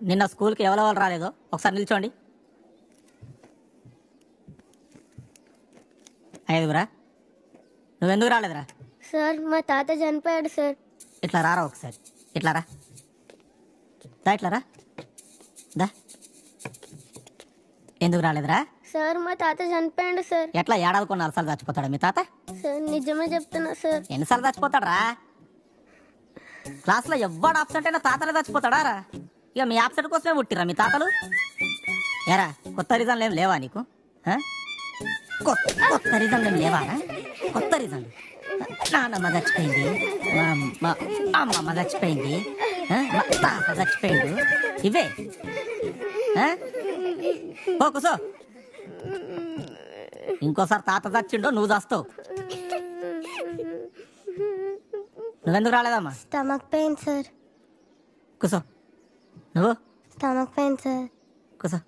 నిన్న స్కూల్కి ఎవరెవరు రాలేదో ఒకసారి నిల్చోండి. ఐదుగురా. నువ్వెందుకు రాలేదురా? సార్ మా తాత చనిపోయాడు సార్. ఇట్లా రారా ఒకసారి. ఇట్లా రా. దా ఇట్లా రా. దా. ఎందుకు రాలేదురా? సార్ మా తాత చనిపోయాడు సార్. ఎట్లా ఏడాదికో 4 సార్లు చచ్చిపోతాడా మీ తాత? సార్ నిజమే చెప్తున్నా సార్. ఎన్నిసార్లు చచ్చిపోతాడా? క్లాస్లో ఎవ్వడు ఆబ్సెంట్ అయినా తాతలే చచ్చిపోతాడా రా? ఇక మీ ఆబ్సెంట్ కోసమే పుట్టిరా మీ తాతలు? ఏరా కొత్త రీజన్లు ఏం లేవా నీకు? కొత్త రీజన్లు ఏం లేవారా? కొత్త రీజన్లు నాన్నమ్మ చచ్చిపోయింది, మా అమ్మమ్మ చచ్చిపోయింది, మా తాత చచ్చిపోయిండు, ఇవే కూసో. ఇంకోసారి తాత చచ్చిండో నువ్వు చస్తావు. నువ్వెందుకు రాలేదమ్మా? Stomach pain sir. కూసో. నువ్వు? Stomach pain sir. కూసో.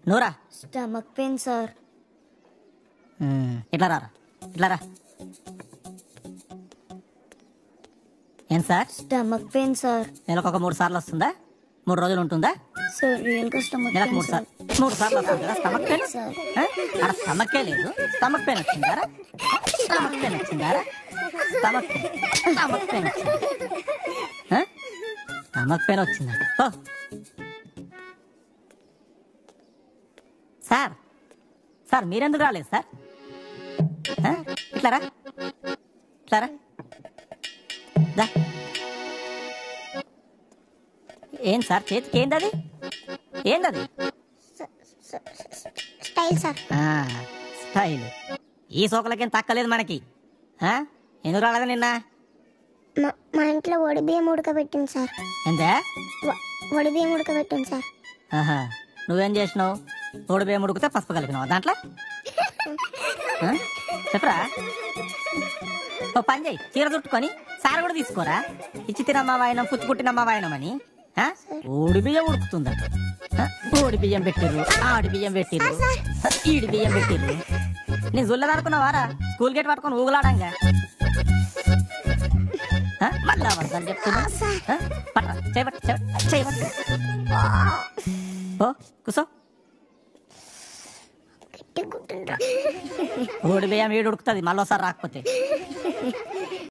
నువ్వురా? Stomach pain sir. ఇట్లా రారా. ఇట్లా రా. ఏం సార్? Stomach pain sir. నెలకు ఒక 3 సార్లు వస్తుందా? 3 రోజులు ఉంటుందా? సార్ రియల్ గా స్టమక్ నెలకు 3 సార్లు వస్తుంది కదా స్టమక్ పెయిన్? అక్కడ స్టమక్కే లేదు. స్టమక్ పెయిన్ వచ్చిందారా? స్టమక్ పెయిన్ వచ్చిందారా? స్టమక్ పెయిన్ వచ్చిందా? స్టమక్ పెయిన్ వచ్చిందా? సార్ సార్ మీరెందుకు రాలేదు సార్? ఇట్లారా. ఇట్లారా. దా. ఏం సార్ చేతికి ఏందది? ఏందది? Style sir. స్టైల్. ఈ సోకలకేం తక్కలేదు మనకి. ఎందుకు రాలేదు నిన్న? మా ఇంట్లో వడి బియ్యం ఉడకబెట్టింది సార్. ఎంతే? వడి బియ్యం ఉడకబెట్టింది సార్. నువ్వేం చేసినావు? తోడు బియ్యం ఉడికితే పసుపు కలిపినావు దాంట్లో? చెప్పరా. ఓ పని చేయి, చీర చుట్టుకొని సార్ కూడా తీసుకోరా. ఇచ్చి తినమ్మా వాయనం, పుచ్చుకుట్టినమ్మా వాయనం అని. ఓడి బియ్యం ఉడుకుతుందట. ఓడి బియ్యం పెట్టిర్రు, ఆడి బియ్యం పెట్టిర్రు, ఈడి బియ్యం పెట్టిర్రు. నేను జుల్లదనుకున్నావారా? స్కూల్ గేట్ పట్టుకొని ఊగులాడంగా. మళ్ళా అబద్ధాలు చెప్తున్నా. పట్రా చేయబట్టు. ఓ కూసో. ఓడి బియ్యం వీడు ఉడుకుతుంది మళ్ళీసారి రాకపోతే.